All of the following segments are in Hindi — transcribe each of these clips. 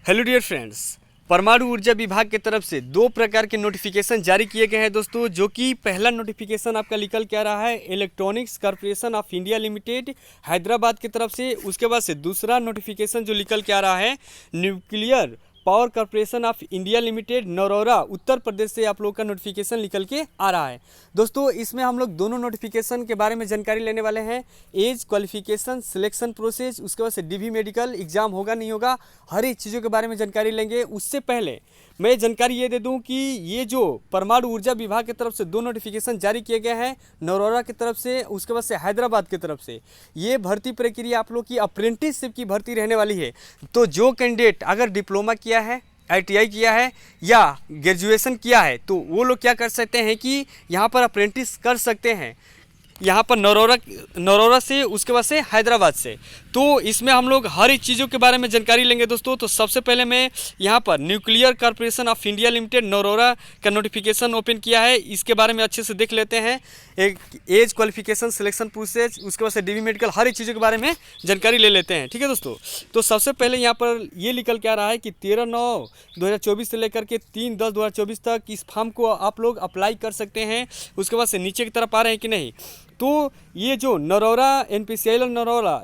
हेलो डियर फ्रेंड्स, परमाणु ऊर्जा विभाग की तरफ से दो प्रकार के नोटिफिकेशन जारी किए गए हैं दोस्तों। जो कि पहला नोटिफिकेशन आपका निकल के आ रहा है electronics corporation of India limited Hyderabad की तरफ से। उसके बाद से दूसरा नोटिफिकेशन जो निकल के आ रहा है nuclear power corporation of India limited Narora Uttar Pradesh से आप लोग का नोटिफिकेशन निकल के आ रहा है दोस्तों। इसमें हम लोग दोनों नोटिफिकेशन के बारे में जानकारी लेने वाले हैं। एज क्वालिफिकेशन सिलेक्शन प्रोसेस, उसके बाद से डीवी मेडिकल एग्जाम होगा नहीं होगा, हर एक चीज़ों के बारे में जानकारी लेंगे। उससे पहले मैं जानकारी ये दे दूं कि ये जो परमाणु ऊर्जा विभाग की तरफ से दो नोटिफिकेशन जारी किए गए हैं नरोरा की तरफ से, उसके बाद से हैदराबाद की तरफ से। ये भर्ती प्रक्रिया आप लोग की अप्रेंटिसशिप की भर्ती रहने वाली है। तो जो कैंडिडेट अगर डिप्लोमा किया है, ITI किया है या ग्रेजुएशन किया है तो वो लोग क्या कर सकते हैं कि यहाँ पर अप्रेंटिस कर सकते हैं, यहाँ पर नरोरा से, उसके बाद से हैदराबाद से। तो इसमें हम लोग हर एक चीज़ों के बारे में जानकारी लेंगे दोस्तों। तो सबसे पहले मैं यहाँ पर nuclear corporation of India limited Narora का नोटिफिकेशन ओपन किया है, इसके बारे में अच्छे से देख लेते हैं। एक एज क्वालिफिकेशन सिलेक्शन प्रोसेस, उसके बाद से डीवी मेडिकल, हर एक चीज़ों के बारे में जानकारी ले लेते हैं। ठीक है दोस्तों। तो सबसे पहले यहाँ पर ये निकल के आ रहा है कि 13/9/2024 से लेकर के 3/10/2024 तक इस फॉर्म को आप लोग अप्लाई कर सकते हैं। उसके बाद से नीचे की तरफ आ रहे हैं कि नहीं, तो ये जो नरोरा NPCIL नरोरा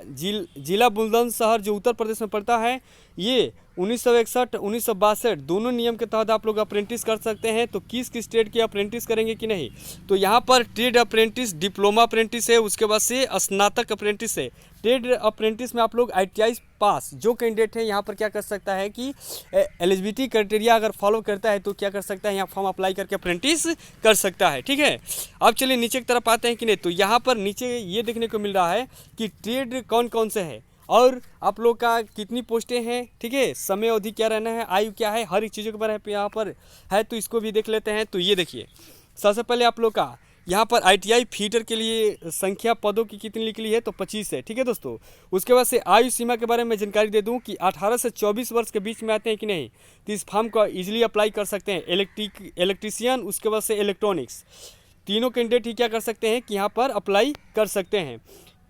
जिला बुलंदशहर जो उत्तर प्रदेश में पड़ता है, ये 1961 1962 दोनों नियम के तहत आप लोग अप्रेंटिस कर सकते हैं। तो किस किस ट्रेड के अप्रेंटिस करेंगे कि नहीं, तो यहाँ पर ट्रेड अप्रेंटिस, डिप्लोमा अप्रेंटिस है, उसके बाद से स्नातक अप्रेंटिस है। ट्रेड अप्रेंटिस में आप लोग ITI पास जो कैंडिडेट है यहाँ पर क्या कर सकता है कि एलिजिबिलिटी क्राइटेरिया अगर फॉलो करता है तो क्या कर सकता है, यहाँ फॉर्म अप्लाई करके अप्रेंटिस कर सकता है। ठीक है। अब चलिए नीचे की तरफ आते हैं कि नहीं, तो यहाँ पर नीचे ये देखने को मिल रहा है कि ट्रेड कौन कौन से है और आप लोग का कितनी पोस्टें हैं। ठीक है, समय अवधि क्या रहना है, आयु क्या है, हर एक चीज़ों के बारे में यहाँ पर है। तो इसको भी देख लेते हैं। तो ये देखिए, सबसे पहले आप लोग का यहाँ पर ITI फीटर के लिए संख्या पदों की कितनी निकली है, तो 25 है। ठीक है दोस्तों। उसके बाद से आयु सीमा के बारे में जानकारी दे दूँ कि 18 से 24 वर्ष के बीच में आते हैं कि नहीं, तो इस फॉर्म को ईजिली अप्लाई कर सकते हैं। इलेक्ट्रीशियन, उसके बाद से इलेक्ट्रॉनिक्स, तीनों कैंडिडेट ही क्या कर सकते हैं कि यहाँ पर अप्लाई कर सकते हैं।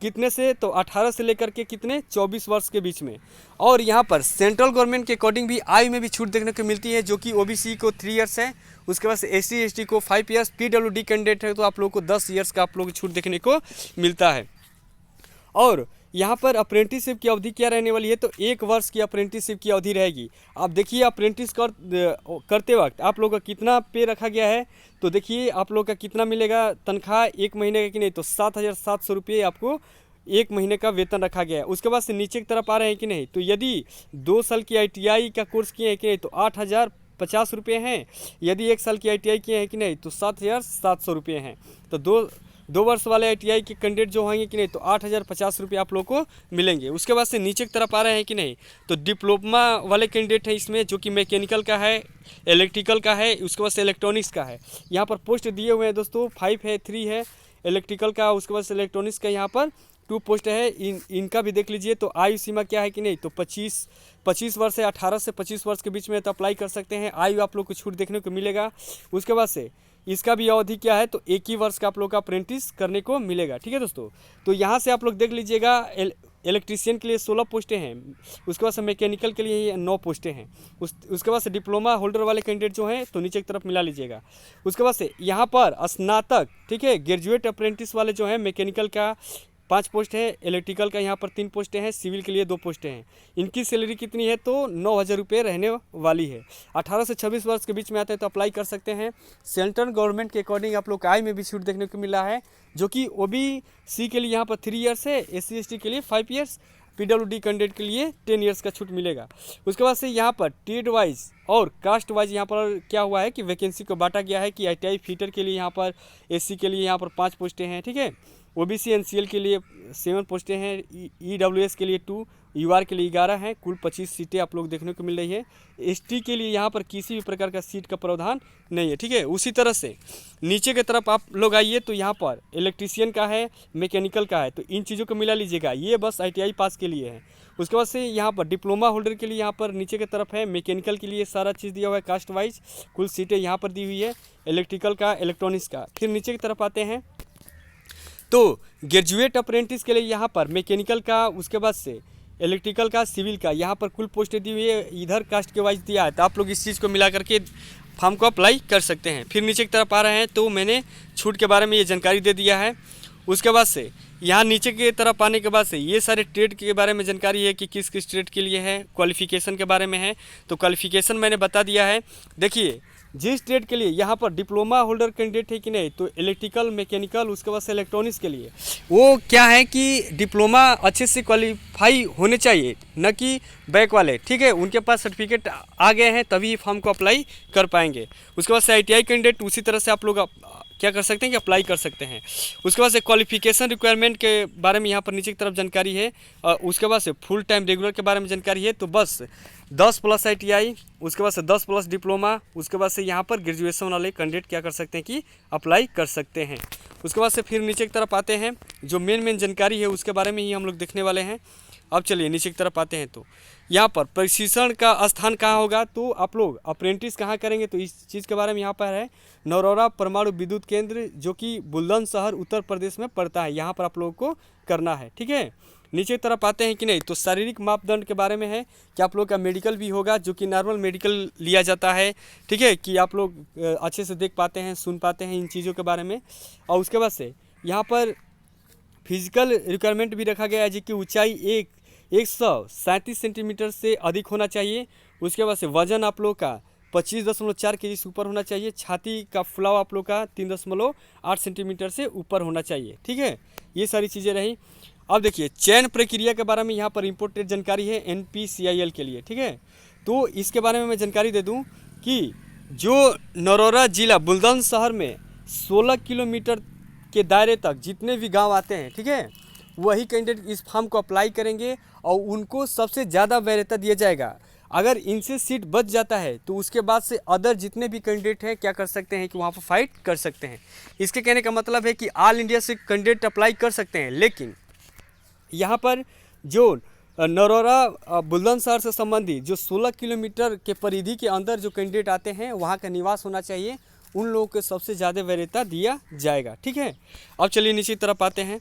कितने से, तो 18 से लेकर के कितने, 24 वर्ष के बीच में। और यहाँ पर सेंट्रल गवर्नमेंट के अकॉर्डिंग भी आयु में भी छूट देखने को मिलती है, जो कि OBC को 3 ईयर्स है, उसके बाद से SC ST को 5 ईयर्स, PWD कैंडिडेट है तो आप लोग को 10 ईयर्स का आप लोग को छूट देखने को मिलता है। और यहाँ पर अप्रेंटिसशिप की अवधि क्या रहने वाली है, तो 1 वर्ष की अप्रेंटिसशिप की अवधि रहेगी। आप देखिए अप्रेंटिस करते वक्त आप लोग का कितना पे रखा गया है, तो देखिए आप लोग का कितना मिलेगा तनख्वाह 1 महीने का कि नहीं, तो 7,700 रुपये आपको 1 महीने का वेतन रखा गया है। उसके बाद से नीचे की तरफ आ रहे हैं कि नहीं, तो यदि 2 साल की ITI का कोर्स किए हैं कि नहीं, तो 8,050 रुपये हैं। यदि 1 साल की ITI किए हैं कि नहीं, तो 7,700 रुपये हैं। तो दो वर्ष वाले ITI के कैंडिडेट जो होंगे कि नहीं, तो 8,050 रुपये आप लोग को मिलेंगे। उसके बाद से नीचे की तरफ आ रहे हैं कि नहीं, तो डिप्लोमा वाले कैंडिडेट हैं इसमें, जो कि मैकेनिकल का है, इलेक्ट्रिकल का है, उसके बाद से इलेक्ट्रॉनिक्स का है। यहाँ पर पोस्ट दिए हुए हैं दोस्तों, 5 है, 3 है इलेक्ट्रिकल का, उसके बाद से इलेक्ट्रॉनिक्स का यहाँ पर 2 पोस्ट है। इनका भी देख लीजिए। तो आयु सीमा क्या है कि नहीं, तो 25 वर्ष है, 18 से 25 वर्ष के बीच में तो अप्लाई कर सकते हैं। आयु आप लोग को छूट देखने को मिलेगा। उसके बाद से इसका भी अवधि क्या है, तो 1 ही वर्ष का आप लोग का अप्रेंटिस करने को मिलेगा। ठीक है दोस्तों। तो यहाँ से आप लोग देख लीजिएगा, इलेक्ट्रीशियन के लिए 16 पोस्टें हैं, उसके बाद से मैकेनिकल के लिए 9 पोस्टें हैं। उसके बाद से डिप्लोमा होल्डर वाले कैंडिडेट जो हैं तो नीचे की तरफ मिला लीजिएगा। उसके बाद से यहाँ पर स्नातक, ठीक है, ग्रेजुएट अप्रेंटिस वाले जो हैं मैकेनिकल का 5 पोस्ट है, इलेक्ट्रिकल का यहाँ पर 3 पोस्टें हैं, सिविल के लिए 2 पोस्टें हैं। इनकी सैलरी कितनी है, तो 9,000 रुपये रहने वाली है। 18 से 26 वर्ष के बीच में आते हैं तो अप्लाई कर सकते हैं। सेंट्रल गवर्नमेंट के अकॉर्डिंग आप लोग आय में भी छूट देखने को मिला है, जो कि OBC के लिए यहाँ पर 3 ईयर्स है, SC ST के लिए 5 ईयर्स, PWD कैंडिडेट के लिए 10 ईयर्स का छूट मिलेगा। उसके बाद से यहाँ पर ट्रेड वाइज और कास्ट वाइज यहाँ पर क्या हुआ है कि वैकेंसी को बांटा गया है कि ITI फीटर के लिए यहाँ पर, SC के लिए यहाँ पर 5 पोस्टें हैं। ठीक है, OBC NCL के लिए 7 पोस्टें हैं, EWS के लिए 2, UR के लिए 11 हैं। कुल 25 सीटें आप लोग देखने को मिल रही है। ST के लिए यहाँ पर किसी भी प्रकार का सीट का प्रावधान नहीं है। ठीक है। उसी तरह से नीचे की तरफ आप लोग आइए, तो यहाँ पर इलेक्ट्रीशियन का है, मैकेनिकल का है, तो इन चीज़ों को मिला लीजिएगा। ये बस ITI पास के लिए है। उसके बाद से यहाँ पर डिप्लोमा होल्डर के लिए यहाँ पर नीचे की तरफ है, मैकेनिकल के लिए सारा चीज़ दिया हुआ है कास्ट वाइज, कुल सीटें यहाँ पर दी हुई है, इलेक्ट्रिकल का, इलेक्ट्रॉनिक्स का। फिर नीचे की तरफ आते हैं तो ग्रेजुएट अप्रेंटिस के लिए यहाँ पर मैकेनिकल का, उसके बाद से इलेक्ट्रिकल का, सिविल का, यहाँ पर कुल पोस्ट दी हुई है, इधर कास्ट के वाइज दिया है, तो आप लोग इस चीज़ को मिला करके फॉर्म को अप्लाई कर सकते हैं। फिर नीचे की तरफ आ रहे हैं तो मैंने छूट के बारे में ये जानकारी दे दिया है। उसके बाद से यहाँ नीचे की तरफ आने के बाद से ये सारे ट्रेड के बारे में जानकारी है कि किस किस ट्रेड के लिए है, क्वालिफिकेशन के बारे में है, तो क्वालिफिकेशन मैंने बता दिया है। देखिए जिस ट्रेड के लिए यहाँ पर डिप्लोमा होल्डर कैंडिडेट है कि नहीं, तो इलेक्ट्रिकल, मैकेनिकल, उसके बाद से इलेक्ट्रॉनिक्स के लिए वो क्या है कि डिप्लोमा अच्छे से क्वालिफाई होने चाहिए, न कि बैक वाले, ठीक है, उनके पास सर्टिफिकेट आ गए हैं तभी फॉर्म को अप्लाई कर पाएंगे। उसके बाद से ITI कैंडिडेट उसी तरह से आप लोग क्या कर सकते हैं कि अप्लाई कर सकते हैं। उसके बाद से क्वालिफिकेशन रिक्वायरमेंट के बारे में यहाँ पर नीचे की तरफ जानकारी है। उसके बाद से फुल टाइम रेगुलर के बारे में जानकारी है, तो बस 10+ ITI, उसके बाद से 10+ डिप्लोमा, उसके बाद से यहाँ पर ग्रेजुएशन वाले कैंडिडेट क्या कर सकते हैं कि अप्लाई कर सकते हैं। उसके बाद से फिर नीचे की तरफ आते हैं, जो मेन जानकारी है उसके बारे में ही हम लोग देखने वाले हैं। अब चलिए नीचे की तरफ आते हैं, तो यहाँ पर प्रशिक्षण का स्थान कहाँ होगा, तो आप लोग अप्रेंटिस कहाँ करेंगे, तो इस चीज़ के बारे में यहाँ पर है नरौरा परमाणु विद्युत केंद्र, जो कि बुलंदशहर उत्तर प्रदेश में पड़ता है, यहाँ पर आप लोगों को करना है, ठीक है। नीचे की तरफ आते हैं कि नहीं, तो शारीरिक मापदंड के बारे में है कि आप लोग का मेडिकल भी होगा, जो कि नॉर्मल मेडिकल लिया जाता है, ठीक है, कि आप लोग अच्छे से देख पाते हैं, सुन पाते हैं इन चीज़ों के बारे में। और उसके बाद से यहाँ पर फिजिकल रिक्वायरमेंट भी रखा गया है, जिसकी ऊंचाई 137 सेंटीमीटर से अधिक होना चाहिए। उसके बाद से वजन आप लोग का 25.4 kg से ऊपर होना चाहिए। छाती का फुलाव आप लोग का 3.8 सेंटीमीटर से ऊपर होना चाहिए, ठीक है। ये सारी चीज़ें रही। अब देखिए चयन प्रक्रिया के बारे में यहाँ पर इम्पोर्टेंट जानकारी है NPCIL के लिए, ठीक है। तो इसके बारे में मैं जानकारी दे दूँ कि जो नरौरा जिला बुलंदशहर में 16 किलोमीटर के दायरे तक जितने भी गांव आते हैं, ठीक है, वही कैंडिडेट इस फॉर्म को अप्लाई करेंगे और उनको सबसे ज़्यादा वरीयता दिया जाएगा। अगर इनसे सीट बच जाता है तो उसके बाद से अदर जितने भी कैंडिडेट हैं क्या कर सकते हैं कि वहाँ पर फाइट कर सकते हैं। इसके कहने का मतलब है कि ऑल इंडिया से कैंडिडेट अप्लाई कर सकते हैं, लेकिन यहाँ पर जो नरौरा बुलंदशहर से संबंधित जो 16 किलोमीटर के परिधि के अंदर जो कैंडिडेट आते हैं वहाँ का निवास होना चाहिए, उन लोगों को सबसे ज़्यादा वरीयता दिया जाएगा, ठीक है। अब चलिए नीचे की तरफ आते हैं।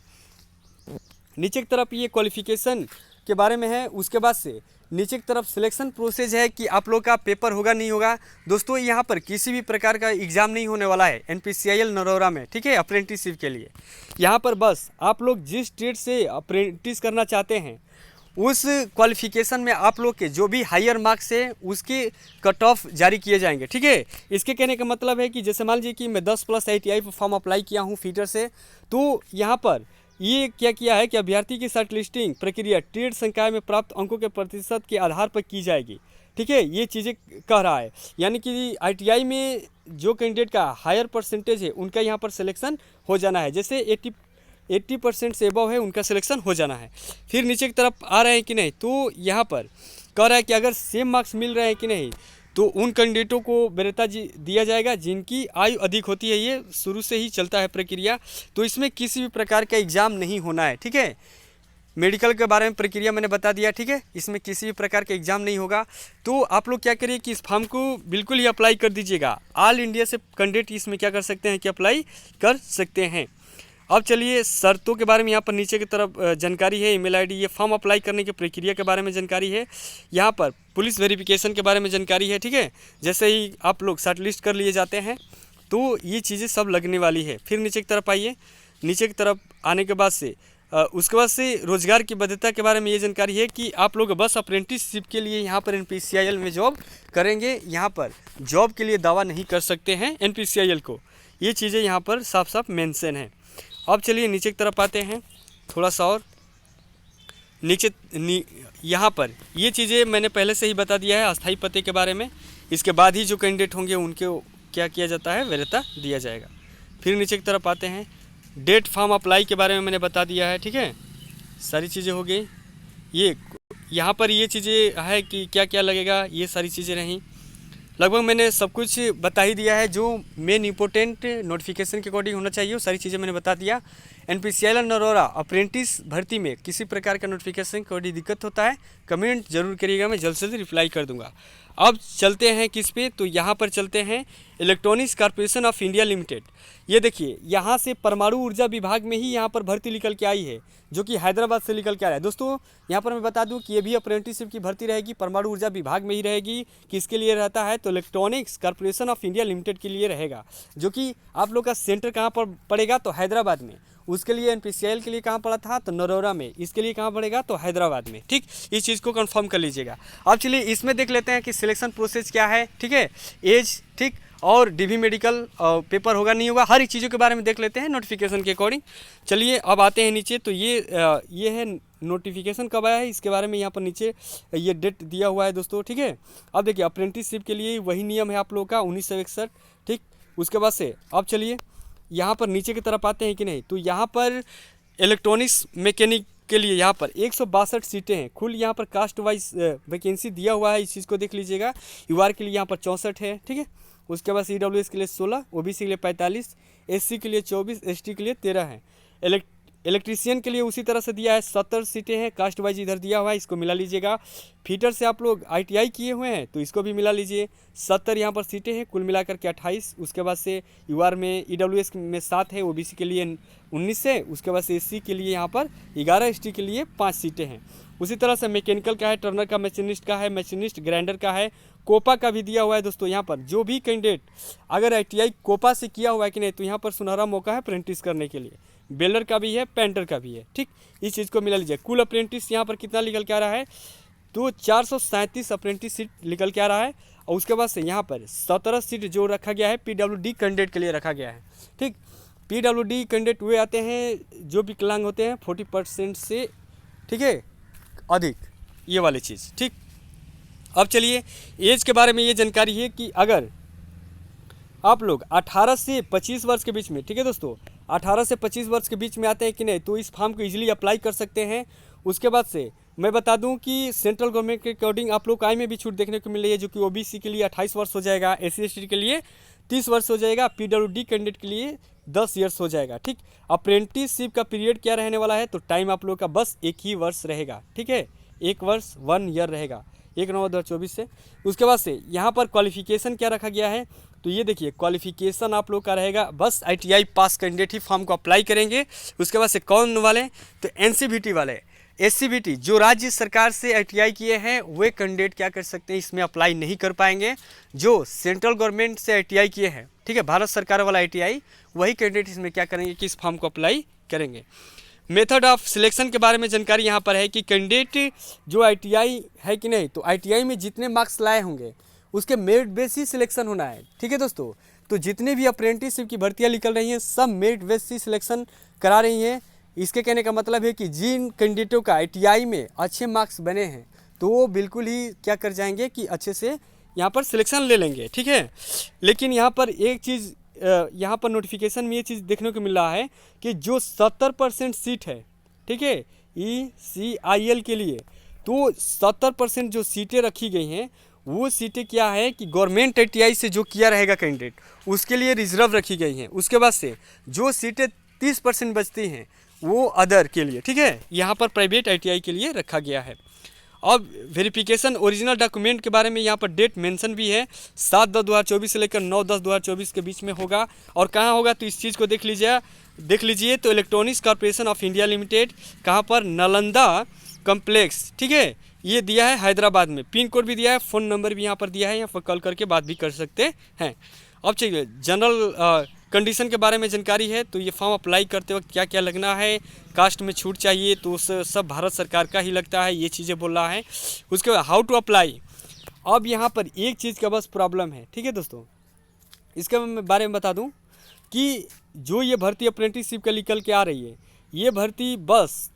नीचे की तरफ ये क्वालिफिकेशन के बारे में है। उसके बाद से नीचे की तरफ सिलेक्शन प्रोसेस है कि आप लोग का पेपर होगा नहीं होगा। दोस्तों यहाँ पर किसी भी प्रकार का एग्ज़ाम नहीं होने वाला है NPCIL नरौरा में, ठीक है, अप्रेंटिसशिप के लिए। यहाँ पर बस आप लोग जिस ट्रेड से अप्रेंटिस करना चाहते हैं उस क्वालिफिकेशन में आप लोग के जो भी हायर मार्क्स है उसके कट ऑफ जारी किए जाएंगे, ठीक है। इसके कहने का मतलब है कि जैसे मान लीजिए कि मैं 10+ ITI फॉर्म अप्लाई किया हूँ फीटर से, तो यहाँ पर ये क्या किया है कि अभ्यर्थी की शॉर्ट लिस्टिंग प्रक्रिया ट्रेड संकाय में प्राप्त अंकों के प्रतिशत के आधार पर की जाएगी, ठीक है। ये चीज़ें कह रहा है, यानी कि ITI में जो कैंडिडेट का हायर परसेंटेज है उनका यहाँ पर सिलेक्शन हो जाना है, जैसे 80% से एबव है उनका सिलेक्शन हो जाना है। फिर नीचे की तरफ आ रहे हैं कि नहीं, तो यहाँ पर कह रहा है कि अगर सेम मार्क्स मिल रहे हैं कि नहीं, तो उन कैंडिडेटों को वरीयता दिया जाएगा जिनकी आयु अधिक होती है। ये शुरू से ही चलता है प्रक्रिया, तो इसमें किसी भी प्रकार का एग्ज़ाम नहीं होना है, ठीक है। मेडिकल के बारे में प्रक्रिया मैंने बता दिया, ठीक है, इसमें किसी भी प्रकार का एग्ज़ाम नहीं होगा। तो आप लोग क्या करिए कि इस फॉर्म को बिल्कुल ही अप्लाई कर दीजिएगा। ऑल इंडिया से कैंडिडेट इसमें क्या कर सकते हैं कि अप्लाई कर सकते हैं। अब चलिए शर्तों के बारे में यहाँ पर नीचे की तरफ जानकारी है, email ID, ये फॉर्म अप्लाई करने की प्रक्रिया के बारे में जानकारी है। यहाँ पर पुलिस वेरिफिकेशन के बारे में जानकारी है, ठीक है। जैसे ही आप लोग शॉर्ट लिस्ट कर लिए जाते हैं तो ये चीज़ें सब लगने वाली है। फिर नीचे की तरफ आइए। नीचे की तरफ आने के बाद से उसके बाद से रोजगार की वैधता के बारे में ये जानकारी है कि आप लोग बस अप्रेंटिसशिप के लिए यहाँ पर NPCIL में जॉब करेंगे, यहाँ पर जॉब के लिए दावा नहीं कर सकते हैं NPCIL को। ये चीज़ें यहाँ पर साफ साफ मेंशन है। अब चलिए नीचे की तरफ आते हैं थोड़ा सा और नीचे यहाँ पर ये चीज़ें मैंने पहले से ही बता दिया है अस्थायी पते के बारे में। इसके बाद ही जो कैंडिडेट होंगे उनको क्या किया जाता है, वरीयता दिया जाएगा। फिर नीचे की तरफ आते हैं, डेट फॉर्म अप्लाई के बारे में मैंने बता दिया है, ठीक है, सारी चीज़ें हो गई। ये यहाँ पर ये चीज़ें है कि क्या क्या लगेगा, ये सारी चीज़ें रहीं। लगभग मैंने सब कुछ बता ही दिया है। जो मेन इंपॉर्टेंट नोटिफिकेशन के अकॉर्डिंग होना चाहिए वो सारी चीज़ें मैंने बता दिया। NPCIL नरौरा अप्रेंटिस भर्ती में किसी प्रकार का नोटिफिकेशन कोई दिक्कत होता है कमेंट जरूर करिएगा, मैं जल्द से जल्द रिप्लाई कर दूंगा। अब चलते हैं किस पे, तो यहाँ पर चलते हैं electronics corporation of India limited. ये देखिए यहाँ से परमाणु ऊर्जा विभाग में ही यहाँ पर भर्ती निकल के आई है, जो कि हैदराबाद से निकल के आ रहा है। दोस्तों यहाँ पर मैं बता दूं कि ये भी अप्रेंटिसशिप की भर्ती रहेगी, परमाणु ऊर्जा विभाग में ही रहेगी। किसके लिए रहता है, तो electronics corporation of India limited के लिए रहेगा, जो कि आप लोग का सेंटर कहाँ पर पड़ेगा, तो हैदराबाद में। उसके लिए एनपीसीआईएल के लिए कहाँ पड़ा था, तो नरोरा में। इसके लिए कहाँ पड़ेगा, तो हैदराबाद में। ठीक, इस चीज़ को कंफर्म कर लीजिएगा। अब चलिए इसमें देख लेते हैं कि सिलेक्शन प्रोसेस क्या है। ठीक है, एज, ठीक, और डीवी मेडिकल पेपर होगा नहीं होगा, हर एक चीज़ों के बारे में देख लेते हैं नोटिफिकेशन के अकॉर्डिंग। चलिए अब आते हैं नीचे, तो ये है नोटिफिकेशन कब आया है, इसके बारे में यहाँ पर नीचे ये डेट दिया हुआ है दोस्तों। ठीक है, अब देखिए अप्रेंटिसशिप के लिए वही नियम है आप लोगों का 1961। ठीक, उसके बाद से अब चलिए यहाँ पर नीचे की तरफ आते हैं कि नहीं, तो यहाँ पर इलेक्ट्रॉनिक्स मैकेनिक के लिए यहाँ पर 162 सीटें हैं कुल। यहाँ पर कास्ट वाइज वैकेंसी दिया हुआ है, इस चीज़ को देख लीजिएगा। यूआर के लिए यहाँ पर 64 है। ठीक है, उसके बाद ईडब्ल्यूएस के लिए 16, ओबीसी के लिए 45, एससी के लिए 24, एसटी के लिए 13 है। इलेक्ट्रीशियन के लिए उसी तरह से दिया है, 70 सीटें हैं, कास्ट वाइज इधर दिया हुआ है, इसको मिला लीजिएगा। फीटर से आप लोग आईटीआई किए हुए हैं तो इसको भी मिला लीजिए, 70 यहाँ पर सीटें हैं, कुल मिलाकर के 28। उसके बाद से यूआर में ईडब्ल्यूएस में 7 है, ओबीसी के लिए 19 है। उसके बाद से एससी के लिए यहाँ पर 11, एसटी के लिए 5 सीटें हैं। उसी तरह से मैकेनिकल का है, टर्नर का, मशीनिस्ट का है, मशीनिस्ट ग्राइंडर का है, कोपा का भी दिया हुआ है दोस्तों। यहाँ पर जो भी कैंडिडेट अगर आईटीआई कोपा से किया हुआ है कि नहीं, तो यहाँ पर सुनहरा मौका है अप्रेंटिस करने के लिए। बेलर का भी है, पेंटर का भी है। ठीक, इस चीज़ को मिला लीजिए। कुल अप्रेंटिस यहाँ पर कितना निकल के आ रहा है, तो 437 अप्रेंटिस सीट निकल के आ रहा है। और उसके बाद से यहाँ पर 17 सीट जो रखा गया है पीडब्ल्यूडी कैंडिडेट के लिए रखा गया है। ठीक, पीडब्ल्यूडी कैंडिडेट वे आते हैं जो विकलांग होते हैं 40% से, ठीक है, अधिक, ये वाली चीज़। ठीक, अब चलिए एज के बारे में ये जानकारी है कि अगर आप लोग 18 से 25 वर्ष के बीच में, ठीक है दोस्तों, 18 से 25 वर्ष के बीच में आते हैं कि नहीं, तो इस फॉर्म को इजीली अप्लाई कर सकते हैं। उसके बाद से मैं बता दूं कि सेंट्रल गवर्नमेंट के अकॉर्डिंग आप लोग को आय में भी छूट देखने को मिल रही है, जो कि ओबीसी के लिए 28 वर्ष हो जाएगा, एससी एसटी के लिए 30 वर्ष हो जाएगा, पीडब्ल्यूडी कैंडिडेट के लिए 10 ईयर्स हो जाएगा। ठीक, अप्रेंटिसशिप का पीरियड क्या रहने वाला है, तो टाइम आप लोग का बस 1 ही वर्ष रहेगा। ठीक है, 1 वर्ष 1 ईयर रहेगा 1/9/2024 से। उसके बाद से यहाँ पर क्वालिफिकेशन क्या रखा गया है, तो ये देखिए क्वालिफिकेशन आप लोग का रहेगा बस आईटीआई पास कैंडिडेट ही फॉर्म को अप्लाई करेंगे। उसके बाद से कौन वाले, तो एनसीवीटी वाले, एससीबीटी जो राज्य सरकार से आईटीआई किए हैं वे कैंडिडेट क्या कर सकते हैं, इसमें अप्लाई नहीं कर पाएंगे। जो सेंट्रल गवर्नमेंट से आईटीआई किए हैं, ठीक है, भारत सरकार वाला आईटीआई, वही कैंडिडेट इसमें क्या करेंगे कि इस फॉर्म को अप्लाई करेंगे। मेथड ऑफ सिलेक्शन के बारे में जानकारी यहाँ पर है कि कैंडिडेट जो आईटीआई है कि नहीं, तो आईटीआई में जितने मार्क्स लाए होंगे उसके मेरिट बेस ही सिलेक्शन होना है। ठीक है दोस्तों, तो जितने भी अप्रेंटिसशिप की भर्तियाँ निकल रही हैं सब मेरिट बेस ही सिलेक्शन करा रही हैं। इसके कहने का मतलब है कि जिन कैंडिडेटों का आईटीआई में अच्छे मार्क्स बने हैं तो वो बिल्कुल ही क्या कर जाएंगे कि अच्छे से यहाँ पर सिलेक्शन ले लेंगे। ठीक है, लेकिन यहाँ पर एक चीज़, यहाँ पर नोटिफिकेशन में ये चीज़ देखने को मिल रहा है कि जो 70% सीट है, ठीक है, ECIL के लिए, तो 70% जो सीटें रखी गई हैं वो सीटें क्या है कि गवर्नमेंट आईटीआई से जो किया रहेगा कैंडिडेट उसके लिए रिजर्व रखी गई हैं। उसके बाद से जो सीटें 30% बचती हैं वो अदर के लिए, ठीक है, यहाँ पर प्राइवेट आईटीआई के लिए रखा गया है। अब वेरिफिकेशन ओरिजिनल डॉक्यूमेंट के बारे में यहाँ पर डेट मेंशन भी है, 7/10/2024 से लेकर 9/10/2024 के बीच में होगा। और कहाँ होगा, तो इस चीज़ को देख लीजिए तो electronics corporation of India limited, कहाँ पर, नालंदा कॉम्प्लेक्स, ठीक है, ये दिया है हैदराबाद में। पिन कोड भी दिया है, फ़ोन नंबर भी यहाँ पर दिया है, यहाँ पर कॉल करके बात भी कर सकते हैं। अब चलिए जनरल कंडीशन के बारे में जानकारी है, तो ये फॉर्म अप्लाई करते वक्त क्या क्या लगना है, कास्ट में छूट चाहिए तो सब भारत सरकार का ही लगता है, ये चीज़ें बोल रहा है। उसके बाद हाउ टू अप्लाई, अब यहाँ पर एक चीज़ का बस प्रॉब्लम है, ठीक है दोस्तों, इसके बारे में बता दूं कि जो ये भर्ती अप्रेंटिसशिप का निकल के आ रही है, ये भर्ती बस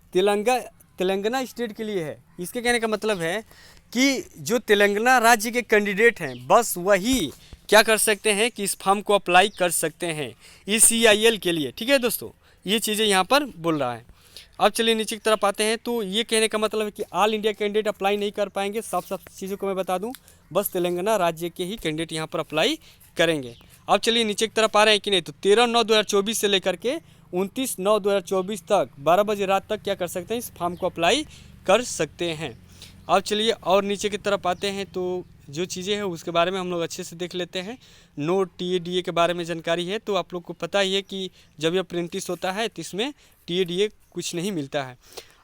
तेलंगाना स्टेट के लिए है। इसके कहने का मतलब है कि जो तेलंगाना राज्य के कैंडिडेट हैं बस वही क्या कर सकते हैं कि इस फॉर्म को अप्लाई कर सकते हैं ECIL के लिए। ठीक है दोस्तों, ये चीज़ें यहाँ पर बोल रहा है। अब चलिए नीचे की तरफ आते हैं, तो ये कहने का मतलब है कि ऑल इंडिया कैंडिडेट अप्लाई नहीं कर पाएंगे। सब चीज़ों को मैं बता दूं, बस तेलंगाना राज्य के ही कैंडिडेट यहाँ पर अप्लाई करेंगे। अब चलिए नीचे की तरफ आ रहे हैं कि नहीं, तो 13/9/2024 से लेकर के 29/9/2024 तक 12 बजे रात तक क्या कर सकते हैं, इस फॉर्म को अप्लाई कर सकते हैं। अब चलिए और नीचे की तरफ आते हैं, तो जो चीज़ें हैं उसके बारे में हम लोग अच्छे से देख लेते हैं। नो टीएडीए के बारे में जानकारी है, तो आप लोग को पता ही है कि जब ये अप्रेंटिस होता है तो इसमें टीएडीए कुछ नहीं मिलता है।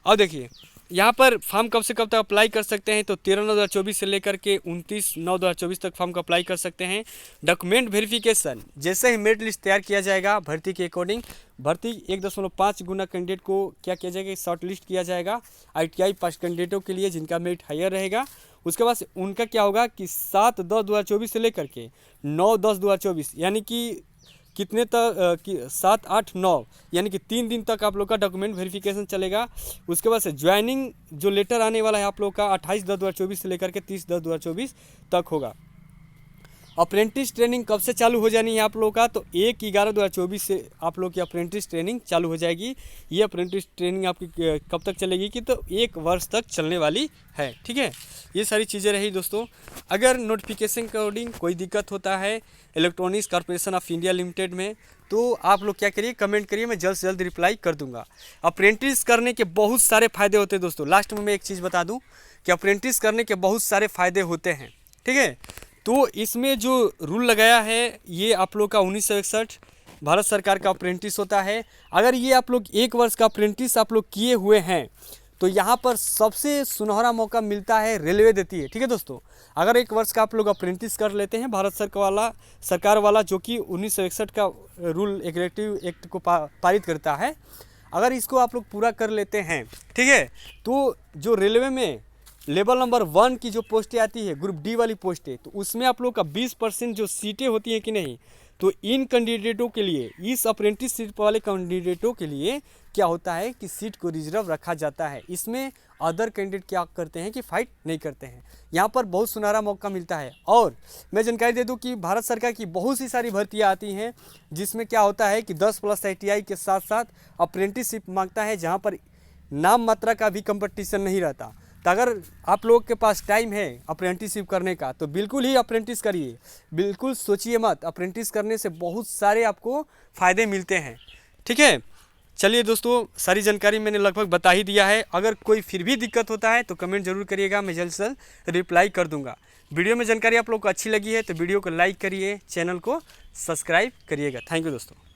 अब देखिए यहाँ पर फॉर्म कब से कब तक अप्लाई कर सकते हैं, तो 13/9/2024 से लेकर के 29/9/2024 तक फॉर्म का अप्लाई कर सकते हैं। डॉक्यूमेंट वेरिफिकेशन, जैसे ही मेरिट लिस्ट तैयार किया जाएगा भर्ती के अकॉर्डिंग, भर्ती 1.5 गुना कैंडिडेट को क्या किया जाएगा, शॉर्ट लिस्ट किया जाएगा ITI पास कैंडिडेटों के लिए जिनका मेरिट हायर रहेगा। उसके बाद उनका क्या होगा कि 7/10/2024 से लेकर के 9/10/2024 यानी कि कितने तक कि 7, 8, 9 यानी कि 3 दिन तक आप लोग का डॉक्यूमेंट वेरिफिकेशन चलेगा। उसके बाद से ज्वाइनिंग जो लेटर आने वाला है आप लोग का 28/10/2024 से लेकर के 30/10/2024 तक होगा। अप्रेंटिस ट्रेनिंग कब से चालू हो जानी है आप लोग का, तो 1/11/2024 से आप लोग की अप्रेंटिस ट्रेनिंग चालू हो जाएगी। ये अप्रेंटिस ट्रेनिंग आपकी कब तक चलेगी कि तो 1 वर्ष तक चलने वाली है। ठीक है, ये सारी चीज़ें रही दोस्तों। अगर नोटिफिकेशन के अकॉर्डिंग कोई दिक्कत होता है electronics corporation of India limited में, तो आप लोग क्या करिए, कमेंट करिए, मैं जल्द से जल्द रिप्लाई कर दूंगा। अप्रेंटिस करने के बहुत सारे फ़ायदे होते हैं दोस्तों। लास्ट में मैं एक चीज़ बता दूं कि अप्रेंटिस करने के बहुत सारे फ़ायदे होते हैं। ठीक है, तो इसमें जो रूल लगाया है ये आप लोग का 1961 भारत सरकार का अप्रेंटिस होता है। अगर ये आप लोग 1 वर्ष का अप्रेंटिस आप लोग किए हुए हैं तो यहाँ पर सबसे सुनहरा मौका मिलता है, रेलवे देती है। ठीक है दोस्तों, अगर 1 वर्ष का आप लोग अप्रेंटिस कर लेते हैं, भारत सरकार वाला जो कि 1961 का रूल एग्जीक्यूटिव एक्ट को पारित करता है, अगर इसको आप लोग पूरा कर लेते हैं, ठीक है, तो जो रेलवे में लेवल नंबर 1 की जो पोस्टें आती है, ग्रुप डी वाली पोस्टें, तो उसमें आप लोग का 20% जो सीटें होती हैं कि नहीं, तो इन कैंडिडेटों के लिए, इस अप्रेंटिसशिप वाले कैंडिडेटों के लिए क्या होता है कि सीट को रिजर्व रखा जाता है। इसमें अदर कैंडिडेट क्या करते हैं कि फाइट नहीं करते हैं। यहाँ पर बहुत सुनहरा मौका मिलता है। और मैं जानकारी दे दूँ कि भारत सरकार की बहुत सी सारी भर्तियाँ आती हैं जिसमें क्या होता है कि 10+ ITI के साथ साथ अप्रेंटिसशिप मांगता है, जहाँ पर नाम मात्रा का भी कंपटीशन नहीं रहता। तो अगर आप लोग के पास टाइम है अप्रेंटिसशिप करने का तो बिल्कुल ही अप्रेंटिस करिए, बिल्कुल सोचिए मत। अप्रेंटिस करने से बहुत सारे आपको फ़ायदे मिलते हैं। ठीक है, चलिए दोस्तों, सारी जानकारी मैंने लगभग बता ही दिया है। अगर कोई फिर भी दिक्कत होता है तो कमेंट जरूर करिएगा, मैं जल्द से जल्द रिप्लाई कर दूंगा। वीडियो में जानकारी आप लोग को अच्छी लगी है तो वीडियो को लाइक करिए, चैनल को सब्सक्राइब करिएगा। थैंक यू दोस्तों।